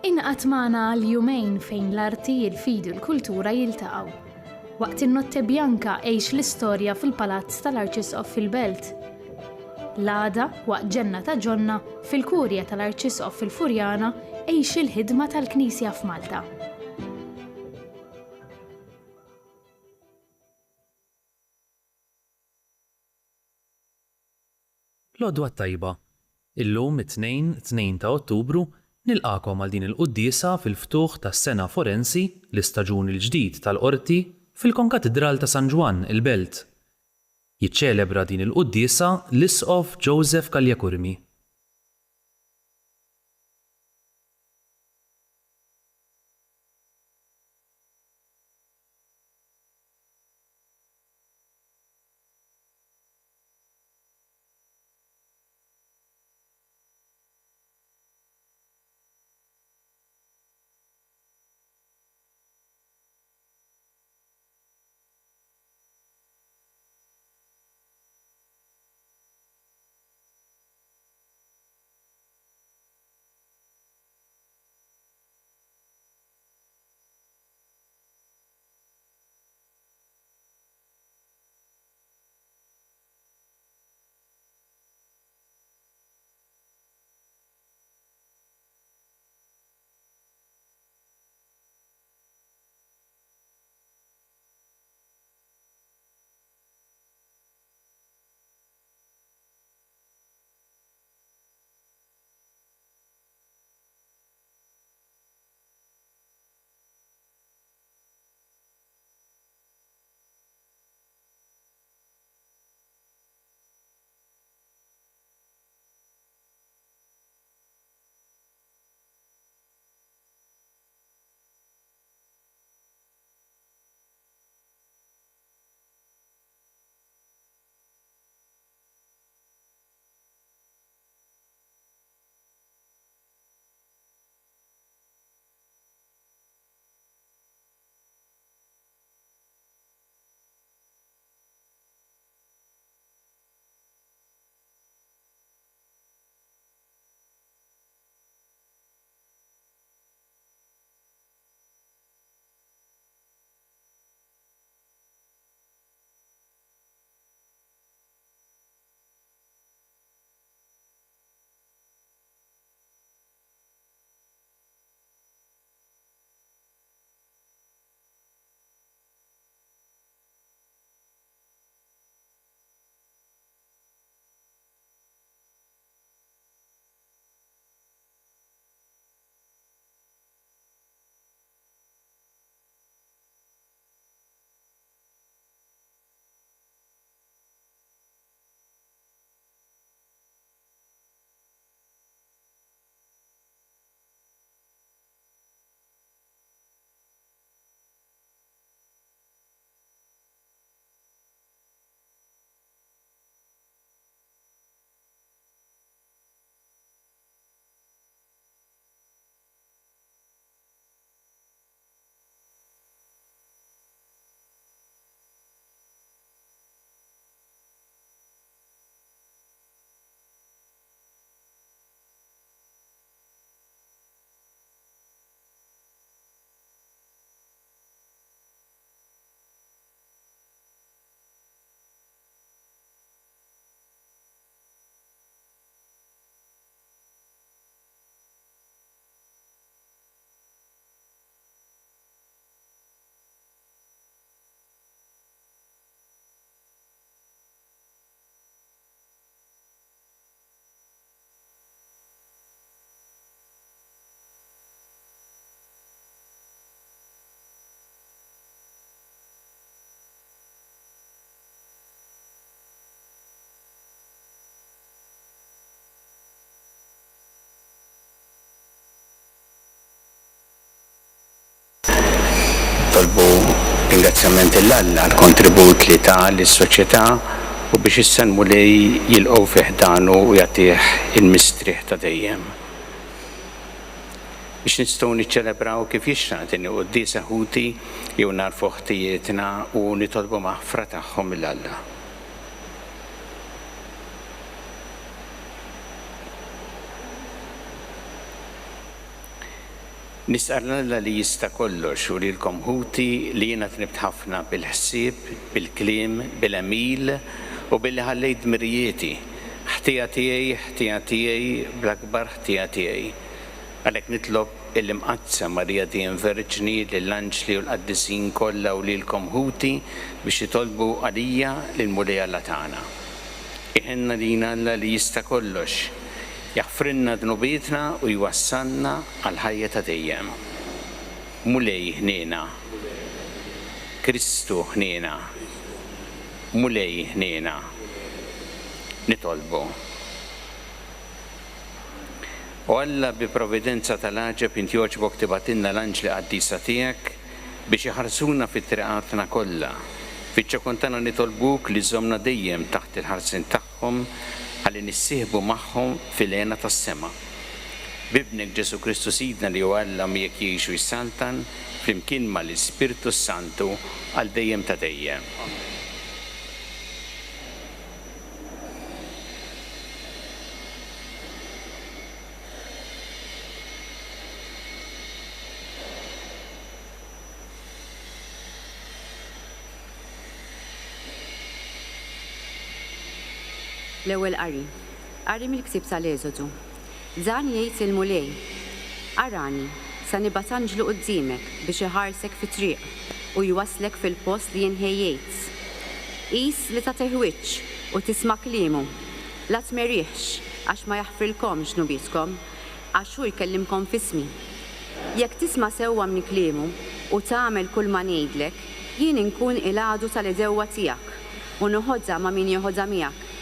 Inqat magħna għal-jumejn fejn l-arti, il-fidu l-kultura jiltaqgħu. Waqt in-Notte Bjanka għex l-istorja fil-Palazz tal-Arċisqof fil-Belt. L-għada waqt ġenna ta' Ġonna fil-Kurja tal-Arċisqof fil-Furjana għex il-ħidma tal-Knisja f'Malta. L-għodwa tajba. Illum it-2 ta' Ottubru nilqakom għal din il-quddiesa fil-ftuħ tas-sena forensi l-istaġun il-ġdid tal-qorti fil-Konkatedral ta' San Ġwan il-Belt. Jiċċelebra din il-quddiesa l-Isqof Joseph Kaljakurmi. Tolbu ringrazzjament l-Alla għal-kontribut li ta' l-soċjetà u biex issenmu li jilqgħu fih danu u jagħtih il-mistrieħ ta' dejjem. Biex nistgħu niċċelebraw kif jixraq din quddiesa ħuti jew narfu ħtijietna u nitolbu maħfra tagħhom mill-Alla. Nisqal Alla li jista' kollox u lilkom ħuti li jiena tnibt ħafna bil-ħsieb, bil-kliem, bil-emil u billi ħallejt dmirijieti. ħtija tiegħi bl-akbar ħtija tiegħi. Għalhekk nitlob il-imqazza Marija Dien Verġni lill-anġli u l-qaddisin kollha u lilkom ħuti biex jitolbu għalija lill-Mulej Alla tagħna. Iħenna lina Alla li jista' kollox, jaħfrinna dnubietna u jwassalna għal ħajja ta' dejjem. Mulej ħniena, Kristu ħniena, Mulej ħniena, nitolbu. U Alla bi provvidenza tal-aġeb inti jogħġbok tibatilna l-anġli qaddisa tiegħek biex iħarsuna fit-triqatna kollha. Fiċ-ċokontana nitolbuk li żommna dejjem taħt il-ħarsin tagħhom ħalli nissieħbu magħhom fil-għena tas-sema. Bibnek Ġesu Kristu Sidna li huwa Alla miegħek jgħixu jissaltan flimkien mal-Ispirtu Santu għal dejjem ta' dejjem. L-ewwel qari mill-ksib tal-Eżodu. Dan jgħid il-Mulej, arani sa nibgħat anġlu quddiemek biex iħarsek fit-triq u jwaslek fil-post li jien ħejjejt. Qis li ta' teħwiċċ u tisma' kliemu, la tmerriħx għax ma jaħfrilkomx nubietkom għax hu jkellimkom f'ismi. Jekk tisma' sewwa minn kliemu u tagħmel kull ma ngħidlek, jien inkun il-għadu tal-idewwa tiegħek u noħodha ma' min joħodha miegħek.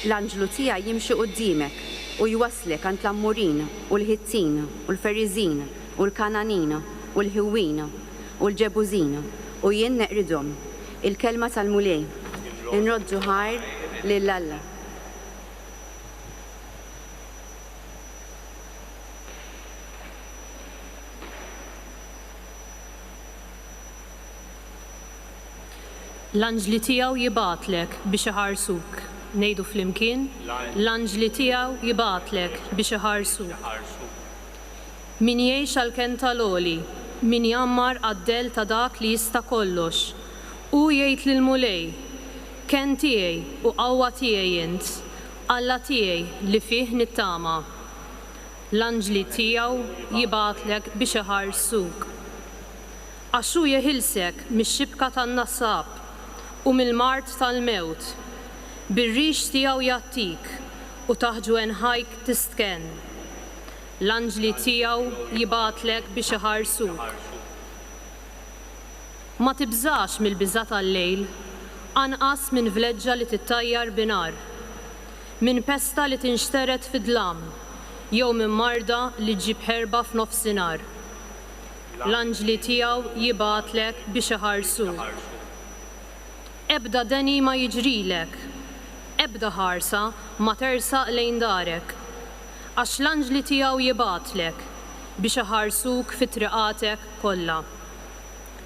L-anġlu tiegħi jimxi quddiemek u jwaslek għand l-Ammurin u l-Ħittin u l-Feriżin u l-Kananin u l-Ħiwwin u l-Ġebużin u jien neqridhom il-kelma tal-Mulej inroddu ħajr lil Alla. L-anġli tiegħu jibgħatlek biex iħarsuk. Ngħidu flimkien, l-anġli tiegħu jibgħatlek biex iħarsuk. Min jgħix għall-kien tal-għoli, min jammar għad-del ta' dak li jista' kollox, u jgħid lill-Mulej, kien tiegħi u qawwa tiegħi int, Alla tiegħi li fih nittama. L-anġli tiegħu jibgħatlek biex iħarsuk. Għax hu jeħilsek mix-xibka tan-nassab u mill-mart tal-mewt. Bir-rix tiegħu jagħtik u taħt ħajk tistken. L-anġli tiegħu jibgħatlek biex iħarsuk. Ma tibżax mill-biża' tal-lejl, anqas minn vleġġa li tittajjar binar, minn pesta li tinxteret fid-dlam, jew minn marda li ġġib ħerba f'nofsinhar. L-anġli tiegħu jibgħatlek biex iħarsuk. Ebda deni ma jiġrilek, ebda ħarsa ma tersaq lejn darek, għax l-anġli tiegħu jibgħatlek biex iħarsuk fit-triqatek kollha.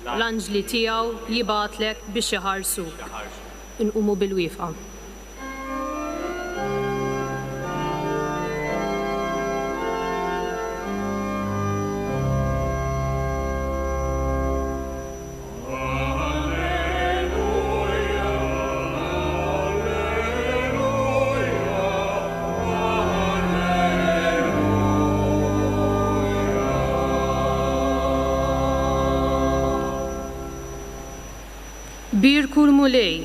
L-anġli tiegħu jibgħatlek biex iħarsuk. Inqumu bil-wieqfa. Birku l-Mulej,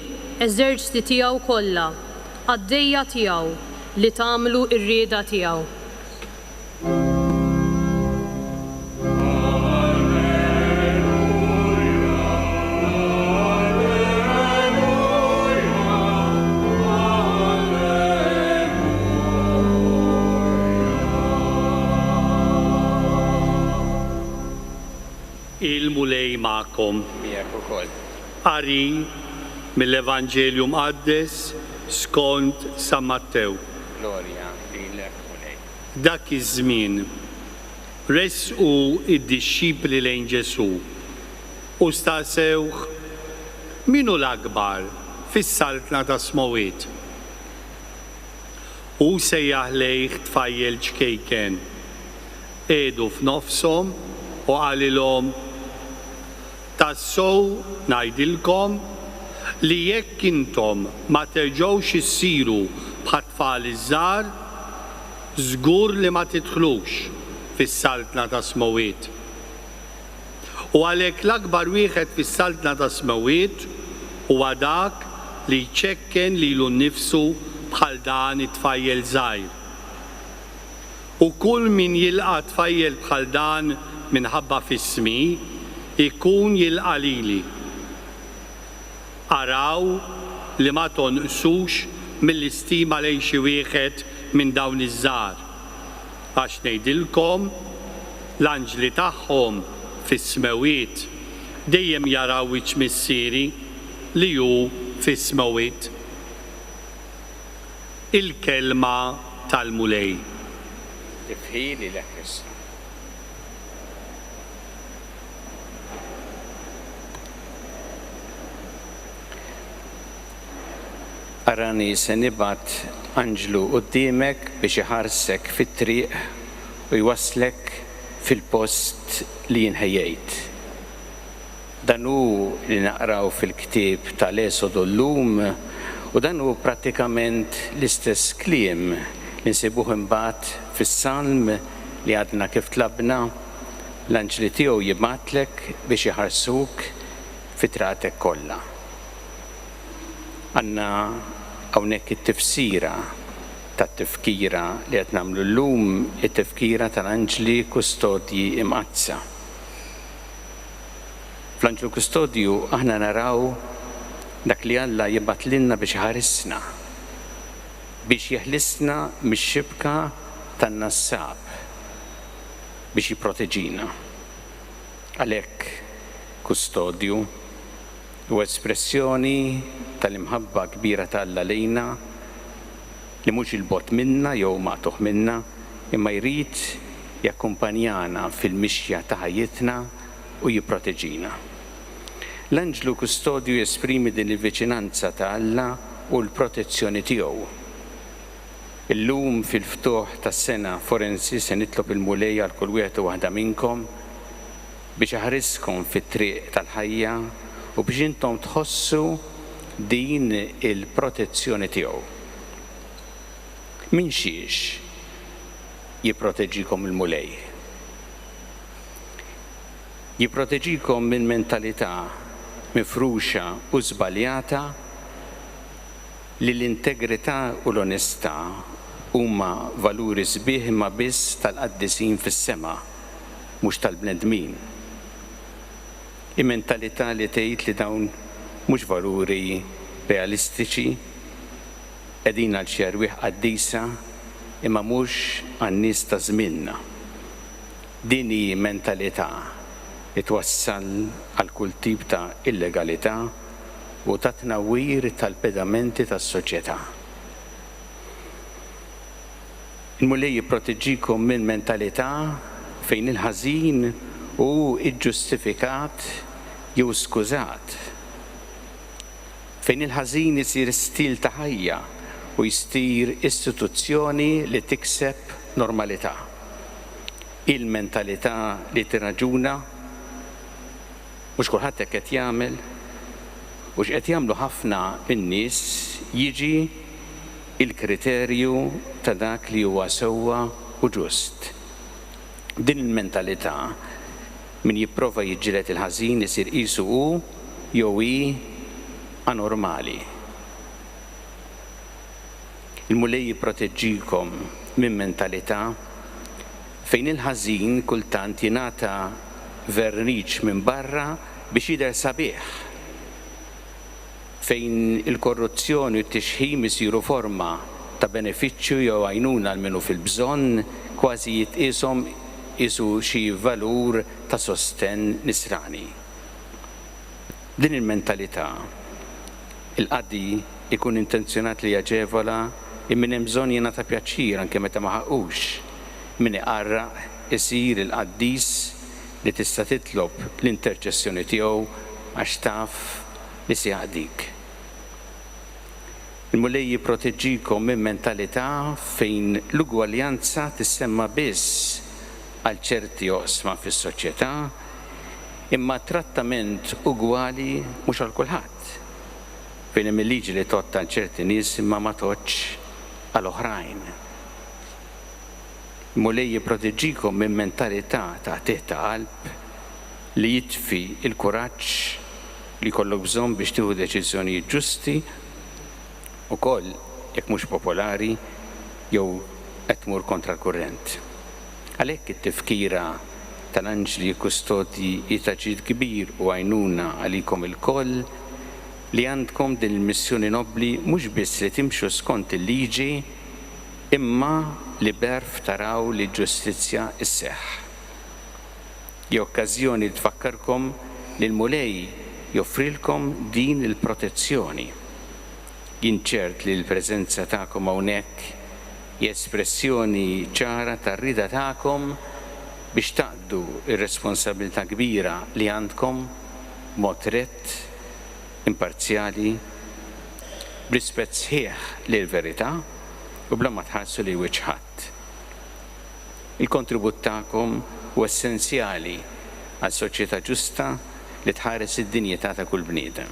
eżerċti tiegħu kollha, għaddejja tiegħu li tagħmlu r-rieda tiegħu. Il-Mulej magħkom. Miegħek ukoll. Qari mill-Evanġelju Mqaddes skont San Mattew. Glorja lilek Mulej. Dak iż-żmien resqu id-dixxipli lejn Ġesu u staqsewh minu l-akbar fis-saltna ta' smowiet. U sejjaħ lejh tfajjel ċkejken, edu f'nofshom u qalilhom tassew ngħidilkom li jekk intom ma terġgħux issiru bħat-tfal iż-żgħar, żgur li ma tidħlux fis-saltna ta' smawiet. U għalhekk l-akbar wieħed fis-saltna ta' smawiet huwa dak li jċekken lilu nnifsu bħal dan it-tfajjel żgħir. U kull min jilqa' tfajjel bħal dan minħabba f'ismi ikun jilqa' lili. Araw li ma tonqsux mill-istima lejn xi wieħed minn dawn iż-żgħar, għax ngħidilkom l-anġli tagħhom fis-smawiet dejjem jaraw wiċċ missieri li hu fis-smawiet. Il-kelma tal-mulej. Tifħili lek issa. Arani se nibgħat anġlu quddiemek biex iħarsek fit-triq u jwasslek fil-post li jinħejjejt. Dan hu li naqraw fil-ktieb tal-Esodu llum u dan hu prattikament l-istess kliem li nsibuh imbagħad fis-Salm li għadna kif tlabna l-anġli tiegħu jibgħatlek biex iħarsuk fit-triqatek kollha. Għandna hawnhekk it-tifsira tat-tifkira li qed nagħmlu llum, it-tifkira tal-anġli kustodji imqazza. Fl-anġlu kustodju aħna naraw dak li Alla jibgħat lilna biex iħarisna, biex jeħlisna mix-xibka tan-nassab, biex jipproteġina. Għalhekk kustodju u espressjoni tal-imħabba kbira ta' Alla lejna li mhux il-bot minna jew magħtuh minna, imma jrid jakkumpanjana fil-mixja ta' ħajjitna u jipproteġina. L-anġlu kustodju jesprimi din il-viċinanza ta' Alla u l-protezzjoni tiegħu. Illum fil-ftuħ tas-sena forensi se nitlob il-mulej għal kull wieħed u waħda minnkom biex aħriskom fit-triq tal-ħajja u biex intom tħossu din il-protezzjoni tiegħu. Min xiex jipproteġikom il-mulej? Jipproteġikom minn mentalità mifruxa u żbaljata li l-integrità u l-onestà huma valuri sbieħ imma biss tal-qaddisin fis-sema, mhux tal-bnedmin. I-mentalità li tgħid li dawn mhux valuri realistiċi qegħdin għal xi arwieħ qaddisa imma mhux għan-nies ta' żmienna. Din hi mentalità li twassal għal kull tip ta' illegalità u ta' tnawwir tal-pedamenti tas-soċjetà. Il-mulej jipproteġikom minn mentalità fejn il-ħażin hu iġġustifikat jew skużat. Fejn il-ħażin isir stil ta' ħajja u jsir istituzzjoni li tikseb normalità. Il-mentalità li tirraġuna mhux kulħadd hekk qed jagħmel u x'qed jagħmlu ħafna in-nies jiġi il-kriterju ta' dak li huwa sewwa u ġust. Din il-mentalità min jipprova jiġġieled il-ħażin isir qisu hu jew hi anormali. Il-mulej jipproteġġikom minn mentalità fejn il-ħażin kultant jingħata verniċ minn barra biex jidher sabiħ. Fejn il-korruzzjoni u t-tixħim isiru forma ta' benefiċċju jew għajnuna għal minnu fil-bżonn kważi jitqishom isu xi valur ta' sostenn nisrani. Din il-mentalità il-qaddi ikun intenzjonat li jaġevola immin hemm bżonn jingħata pjaċir anke meta ma ħaqqux. Min iqarraq isir il-qaddis li tista' titlob l-interċessjoni tiegħu għax taf li se jaqdik. Il-mulej jipproteġġikom minn mentalità fejn l-ugwaljanza tissemma biss għal ċerti oqsma fis-soċjetà, imma trattament ugwali mhux għal kulħadd. Fejn hemm il-liġi li totta għal ċerti nies imma ma toġġ għal oħrajn. Mulej jipproteġġikom minn mentalità ta' teħta qalb li jitfi il-kuraġġ li jkollok bżonn biex tieħu deċiżjonijiet ġusti ukoll jekk mhux popolari jew qed tmur kontra l-kurrent. Għalhekk it-tifkira tal-anġli kustodji jitaġid kbir u għajnuna għalikom il-koll li għandkom din il-missjoni nobbli mhux biss li timxu skont il-liġi imma li berf taraw li ġustizzja isseħħ. Jew okkażjoni tfakkarkom li l-mulej joffrilkom din il-protezzjoni. Jien ċert li l-preżenza tagħkom hawnhekk hija espressjoni ċara tar-rida tagħkom biex taqdu ir-responsabilità kbira li għandkom mod rett, imparzjali, b'rispett sħiħ lill-verità u bla ma tħarsu li wiċċ ħadd. Il-kontribut tagħkom huwa essenzjali għal soċjetà ġusta li tħares id-dinjità ta' kull bniedem.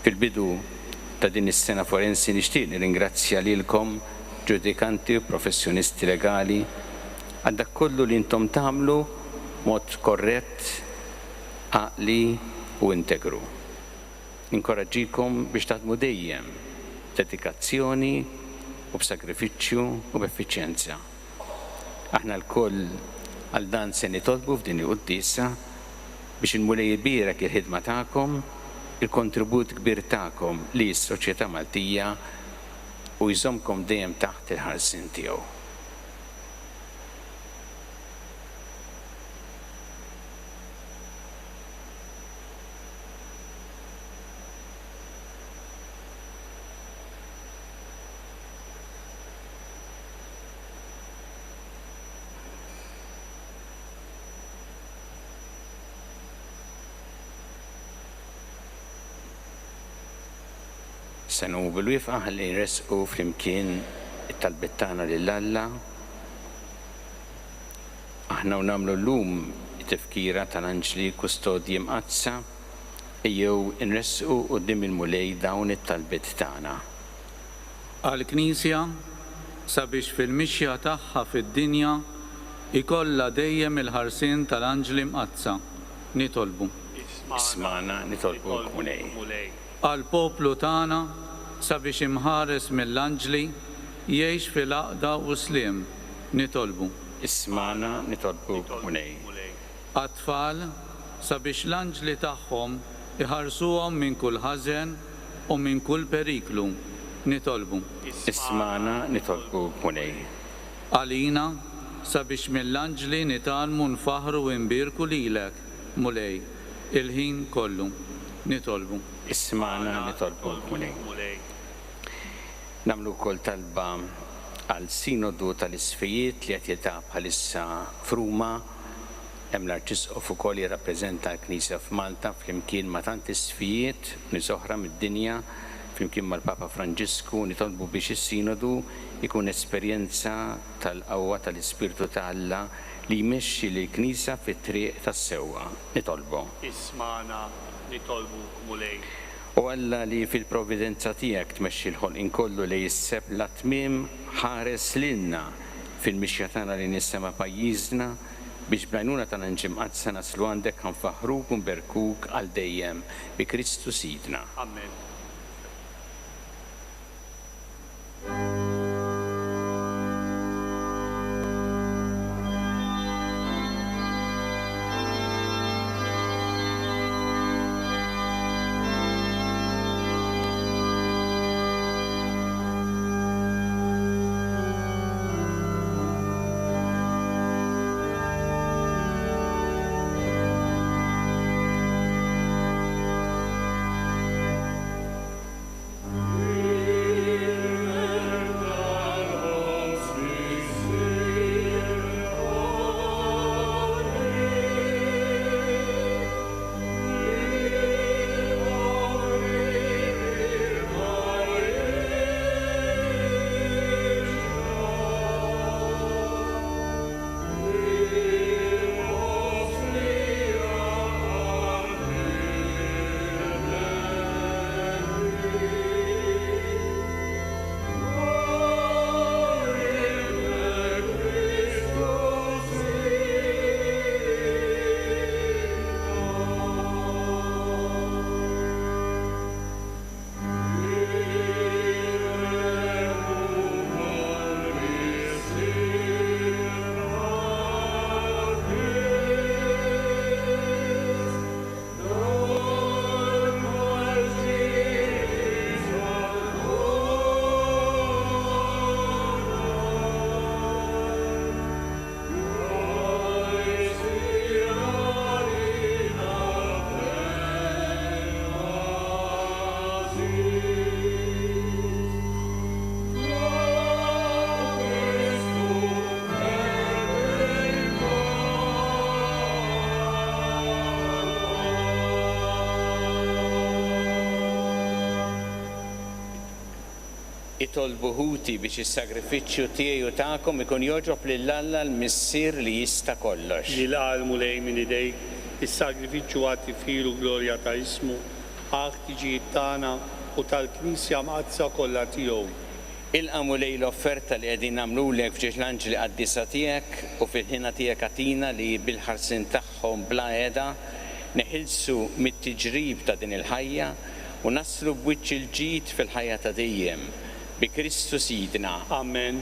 Fil-bidu ta' din is-sena forensi nixtieq nirringrazzja lilkom ġudikanti u professjonisti legali għal dak kollu li intom tagħmlu mod korrett, għaqli u integru. Inkoraġġikom biex taħdmu dejjem b'dedikazzjoni u b'sakrifiċċju u b'effiċjenza. Aħna l-koll għal dan se nitolbu f'din il-qudiesa biex inmulej kbirek il-ħidma tagħkom, il-kontribut kbir tagħkom li s-soċjetà Maltija u jżommkom dejjem taħt il-ħarsien tiegħu. Senu bil-wifqa ħalli nresqu flimkien it-talbit tagħna lill-Alla. Aħna nagħmlu llum it-tifkira tal-anġli kustodji mqazza ejjew nresqu quddiem il-mulej dawn it-talbit tagħna. Għall-Knisja sabiex fil-mixja tagħha fid-dinja ikollha dejjem il-ħarsien tal-anġli mqazza. Nitolbu. Ismana nitolbu mulej. Għall-poplu tagħna sabiex imħares mill-anġli jgħix fil-għaqda u sliem. Nitolbu. Ismana nitolbu mulej. Għat-tfal sabiex l-anġli tagħhom iħarsuhom minn kull ħażen u minn kull periklu. Nitolbu. Ismana nitolbu mulej. Għalina sabiex mill-anġli nitalmu nfaħru u nbirku lilek, mulej, il-ħin kollu. Nitolbu. Ismana nitolbu mulej. Namlu kol talba għal sinodu tal-isfijiet li qed jiltaq bħalissa f'Ruma. Hemm l-Arċisqof ukoll jirrappreżenta l-Knisja f'Malta flimkien ma' tant isfijiet nies oħra mid-dinja flimkien mal-Papa Franġisku nitolbu biex is-sinodu ikun esperjenza tal-qawwa tal-Ispirtu ta' Alla li jmexxi lill-Knisja fit-triq tas-sewwa. Nitolbu. Ismana nitolbu mulej. U Alla li fil-provvidenza tiegħek tmexxi l-ħolqien kollu li jisseb l-atmiem ħares lilna fil-mixja tagħna li nissema pajjiżna biex b'għajnuna tal-anġli mqazza naslu għandek ħanfaħruk u nberkuk għal dejjem bi Kristu Sidna. Amen. itolbu ħuti biex is-sagrifiċċju tiegħi u tagħkom ikun joġob lill-Alla l-Missier li jista' kollox. Nilqal mulej minn idejk is-sagrifiċċju għatti filu glorja ta' ismu ħtiġijiet tagħna u tal-Knisja mqazza kollha tiegħu. Ilqa mulej l-offerta li qegħdin nagħmlulek f'ġiex l-anġli qaddisa tiegħek u fil-ħina tiegħek għatina li bil-ħarsin tagħhom bla qiegħda neħilsu mit-tiġrib ta' din il-ħajja u naslu b'wiċċ il-ġid fil-ħajja ta' dejjem bi Kristu Sidna. Amen.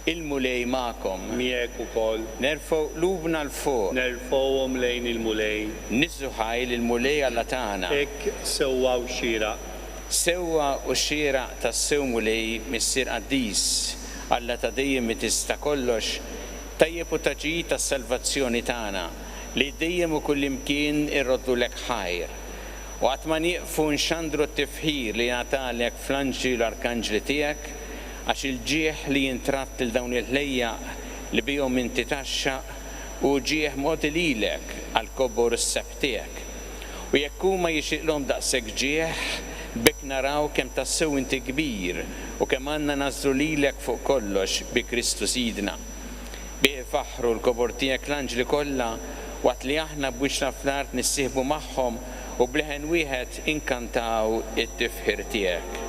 Il-mulej magħkom. Miegħek ukoll. Nerfgħu qlubna l fuq. Nerfgħuhom lejn il-mulej. Nizzu ħajl il-mulej Alla tagħna. Hekk sewwa u xieraq. Sewwa u xieraq tas-sew mulej missier qaddis Alla ta' dejjem mi tista' kollox tajjeb u taġid tas-salvazzjoni tagħna li dejjem u kullimkien irroddu lek ħajr. U qatt ma nieqfu nxandru t-tifħir li ngħatalek fl-anġli l-arkanġli tiegħek għax il-ġieħ li jintratt lil dawn il-ħlejja li bihom inti taxxaq u ġieħ modi lilek għall-kobor is-seb tiegħek. U jekk huma jixtieqlhom daqshekk ġieħ bek naraw kemm tassew inti kbir u kemm għandna nażlu lilek fuq kollox bi Kristu Sidna. Bih faħru l-kobor tiegħek l-anġli kollha waqt li aħna b'wiċċna fl-art nissieħbu magħhom u bleħen wieħed inkantaw it-tifħir tiegħek.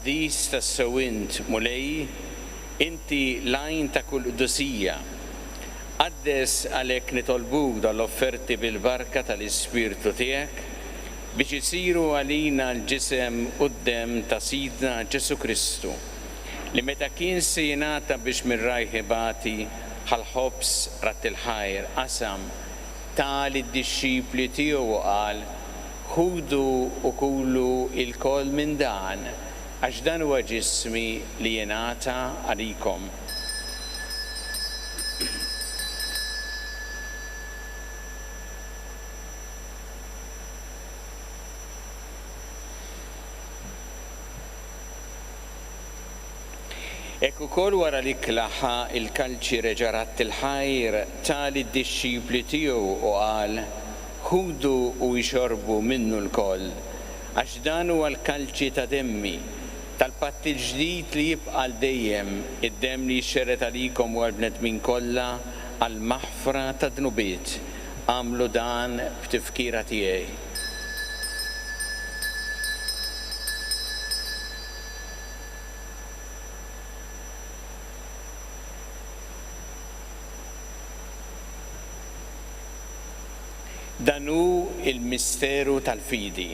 Qaddis tas-sewint mulej, inti lajn ta' kull qudusija. Qaddes għalhekk nitolbuk dal-offerti bil-barka tal-Ispirtu tiegħek biex isiru għalina l-ġisem quddiem ta' Sidna Ġesu Kristu li meta kien se jingħata biex mir-rajħibati bħal-ħobs rat il-ħajr qasam tal id-dixxipli tiegħu qal ħudu u kulu il-kol minn dan għax dan huwa ġismi li jingħata għalikom. Ekk ukoll wara li klaħħa il-kalċi reġarat il-ħajr tal id-dixxipli tiegħu u qal ħudu u jxorbu minnu l-koll għax dan huwa l-kalċi ta' demmi tal-patt il-ġdid li jibqa' dejjem id-demm li jxerret għalikom u għall-bnedmin kollha għall-maħfra ta' dnubiet. Għamlu dan b'tifkira tiegħi. Dan hu il-misteru tal-fidi.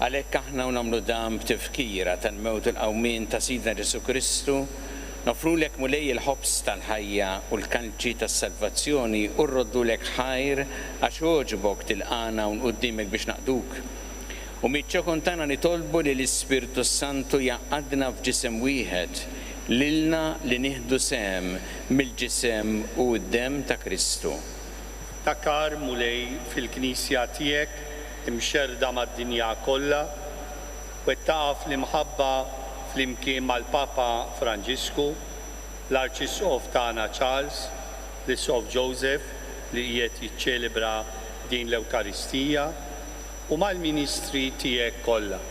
Għalhekk aħna nagħmlu dan b'tifkira tal-mewt il-qawmien ta' Sidna Ġesu Kristu, nofrulek mulej il-ħobs tal-ħajja u l-kalċi tas-salvazzjoni u rroddulek ħajr għax oġbok tilqana u nquddimek biex naqduk. U miċ-ċokon tagħna nitolbu li l-Ispirtu Santu jaqadna f'ġisem wieħed lilna li nieħdu sehem mill-ġisem u d-demm ta' Kristu. Takar mulej fil-Knisja tiegħek imxerda mad-dinja kollha u taqaf l-imħabba flimkien mal-Papa Franġisku, l-Arċisqof tagħna Charles, l-Isqof Joseph li qiegħed jiċċelebra din l-Ewkaristija u mal-Ministri tiegħek kollha.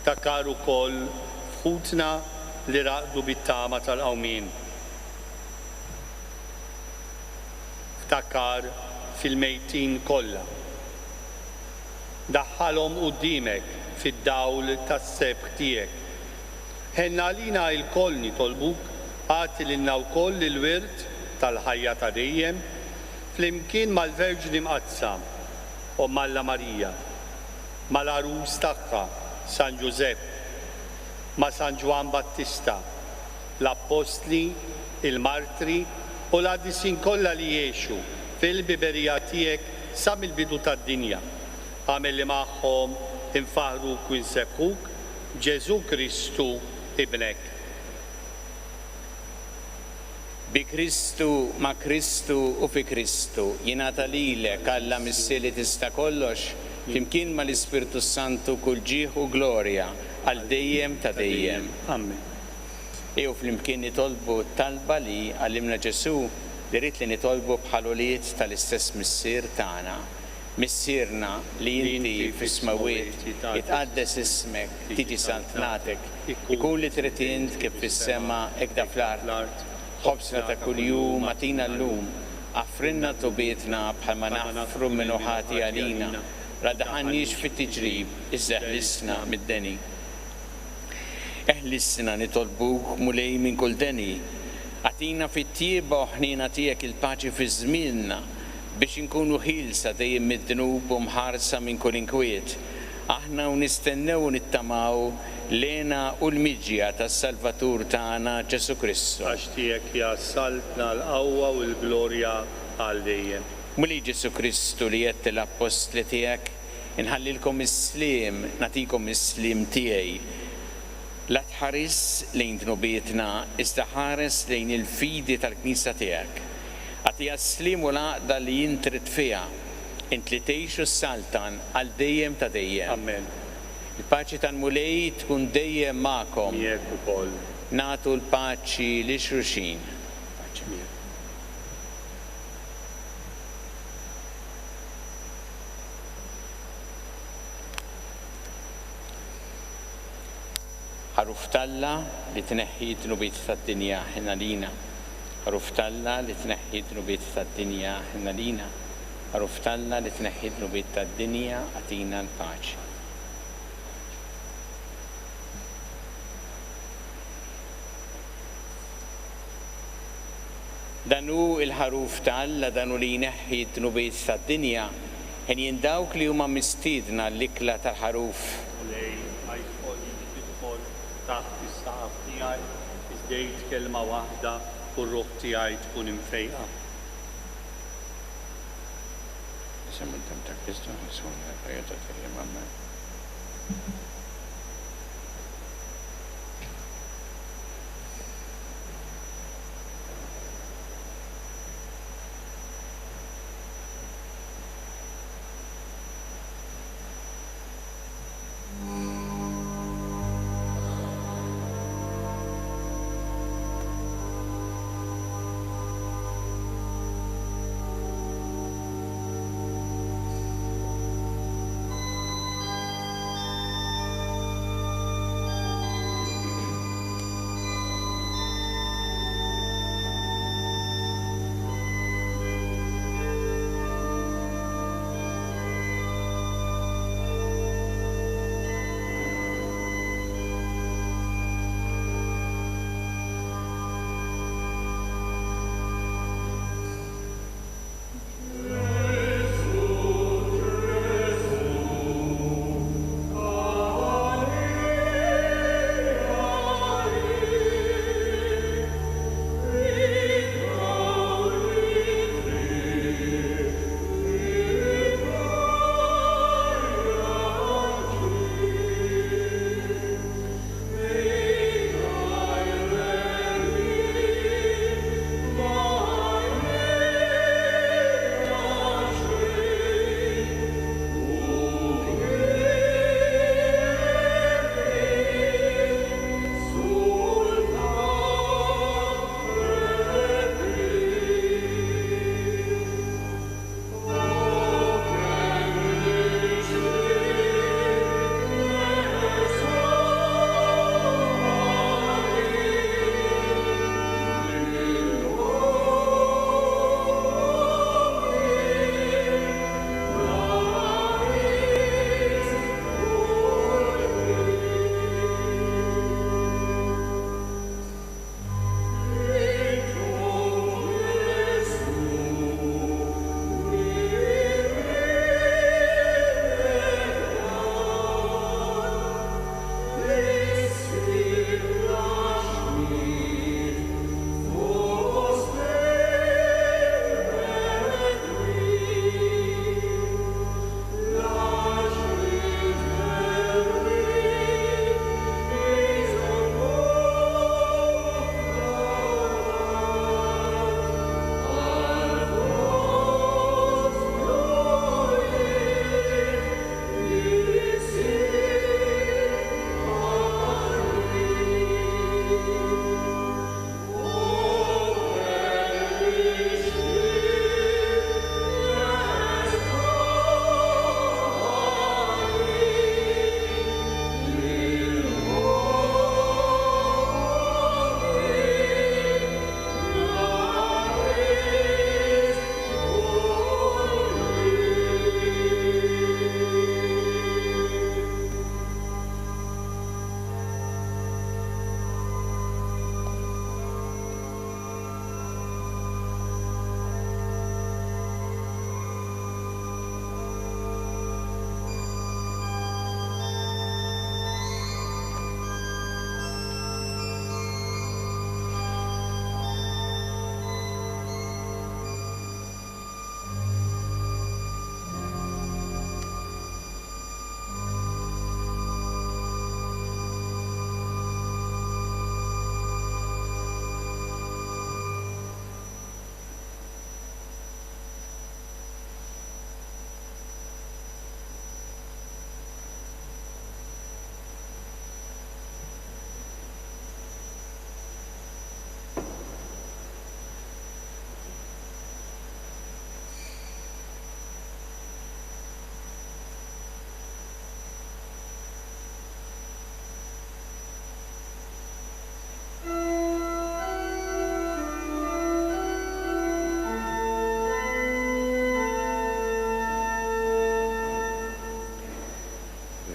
Takar ukoll f'ħutna li raqdu bit-tama tal-qawmien. Ftakar fil-mejtin kollha. Daħħalhom qudiemek fid-dawl tas-sebħ tiegħek. Ħenna lina l-koll nitolbuk għati lilna wkoll il-wirt tal-ħajja ta' dejjem flimkien mal-Verġni Mqazzam u Malla Marija, mal-arus tagħha San Giuseppe, ma' San Ġwan Battista, l-Apostli, il-Martri u l-qaddisin kollha li jgħixu fil-biberija tiegħek sa mill-bidu tad-dinja. Għamel li magħhom infaħruk u nsebħuk Ġesu Kristu ibnek. Bi Kristu, ma' Kristu u fi Kristu jingħata lilek Alla missieri tista' kollox flimkien mal-Ispirtu Santu kull ġieħ u glorja għal dejjem ta' dejjem. Amen. Ew flimkien nitolbu talba li għallimna Ġesu li rid li nitolbu bħal ulied tal-istess missier tagħna. Missierna li inti fis-smawiet jitqaddes ismek, tiġi saltnatek, ikun li trid int kif fis-sema hekk da fl-art. Ħobsna ta' kuljum atina llum, affrinna tubietna bħalma naħfru minnu ħati għalina, radaħannix fit-tiġrib, iżda ħlisna mid-deni. Eħlisna nitolbuk mulej minn kull deni, għatina fit-tieba u ħnina tiegħek il-paċi fi żmienna, biex inkunu ħilsa dejjem mid-dnub u mħarsa minn kull inkwiet. Aħna u nistennew u nittamaw lena u l-miġja tas-Salvatur tagħna Ġesu Kristu. Għax tiegħek jassaltna l-qawwa u l-glorja għal dejjem. Muli Ġesu Kristu li jett l-Apostli tiegħek, inħallilkom is-sliem, natikom is-sliem tiegħi. La tħares lejn dnubietna, iżda ħares lejn il-fidi tal-Knisja tiegħek. Għatija s-slim u laqda li jintrit fija, int li tgħixu s-saltan għal dejjem ta' dejjem. Amen. Il-paċi tal-mulej tkun dejjem magħkom. Miegħek ukoll. Nagħtu l-paċi li xulxin. Paċi miegħek. Ħaruf Talla li tneħħi d-dnubiet tad-dinja ħina lina. Ħaruf Talla li tneħħi d-dnubiet tad-dinja ħina lina. Ħaruf Talla li tneħħi d-dnubiet tad-dinja għatina l-paċi. Dan hu il-ħaruf ta' Alla, dan hu li jneħħi d-dnubiet tad-dinja, ħen jindawk li huma mistiedna l-ikla tal-ħaruf. Mulej, għajfoli tidħol taħt is-saqaf tiegħi, iżdejt kelma waħda u r-ruħ tiegħi tkun imfejqa. Semmu l-tem Kristu, nisuna, għajta t-kellim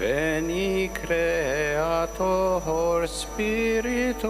Veni Creator Spiritus.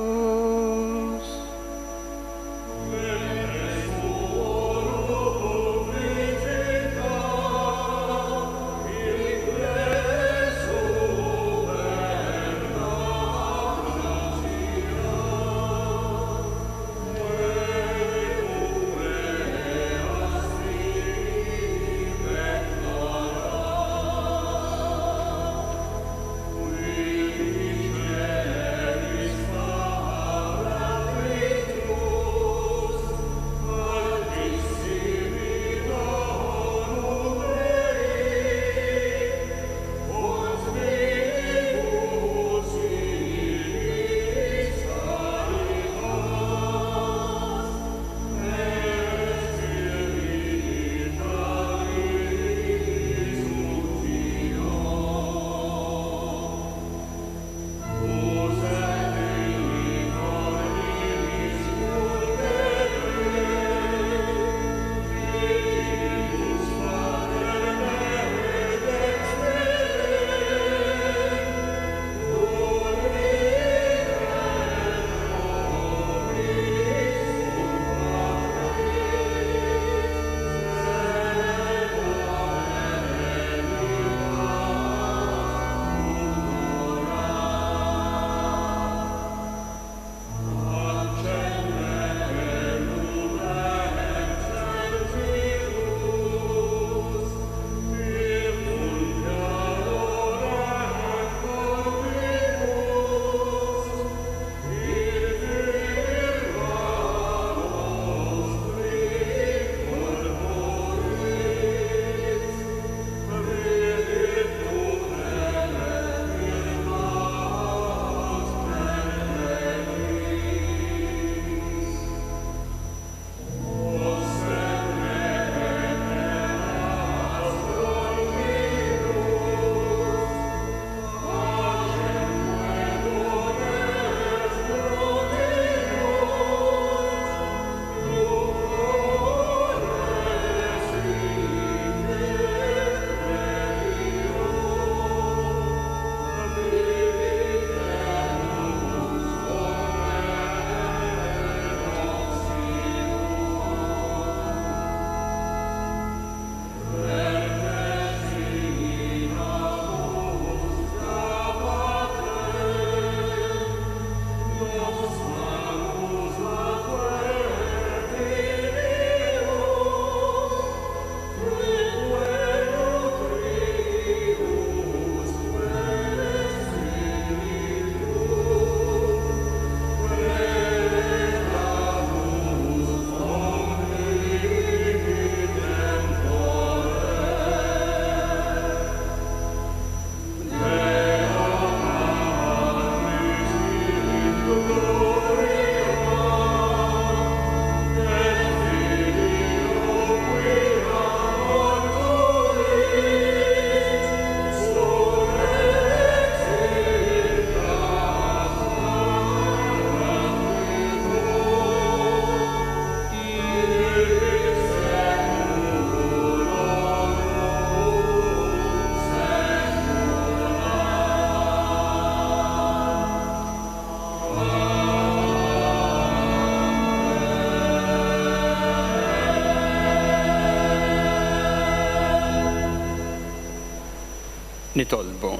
Nitolbu.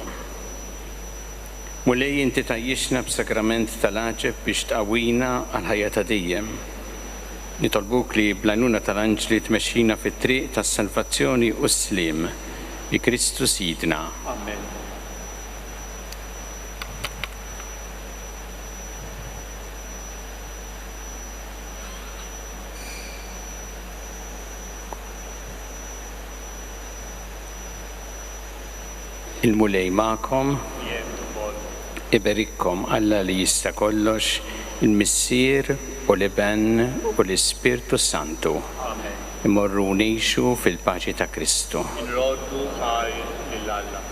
Mulej inti tajjixna b'sakrament tal-aġeb biex tqawwina għal ħajja ta' dejjem. Nitolbuk li bl-għajnuna tal-anġli tmexxina fit-triq tas-salvazzjoni u s-slim bi Kristu Sidna. Amen. Il-mulej ma'kom, iberikkom Alla li jista' kollox, il-Missier u l-Iben u l-Ispirtu Santu. Imorru ngħixu fil-paċi ta' Kristu. Nroddu ħaj lill-Alla.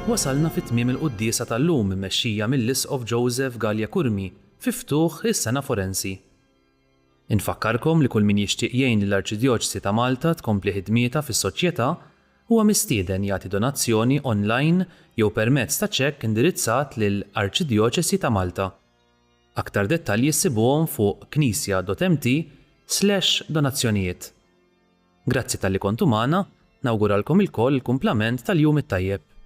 Wasalna fit-tmiem il-quddiesa tal-lum immexxija mill-Isqof Joseph Gallia Kurmi fi ftuħ is-sena forensi. Infakkarkom li kull min jixtieq jgħin lill-Arċidjoċesi ta' Malta tkompli ħidmieta fis-soċjetà huwa mistieden jagħti donazzjoni online jew permezz ta' ċekk indirizzat lill-Arċidjoċesi ta' Malta. Aktar dettalji ssibuhom fuq knisja.mt/donazzjonijiet. Grazzi tal-li kontu magħna, nawguralkom ilkoll il-kumplament tal-jum it-tajjeb.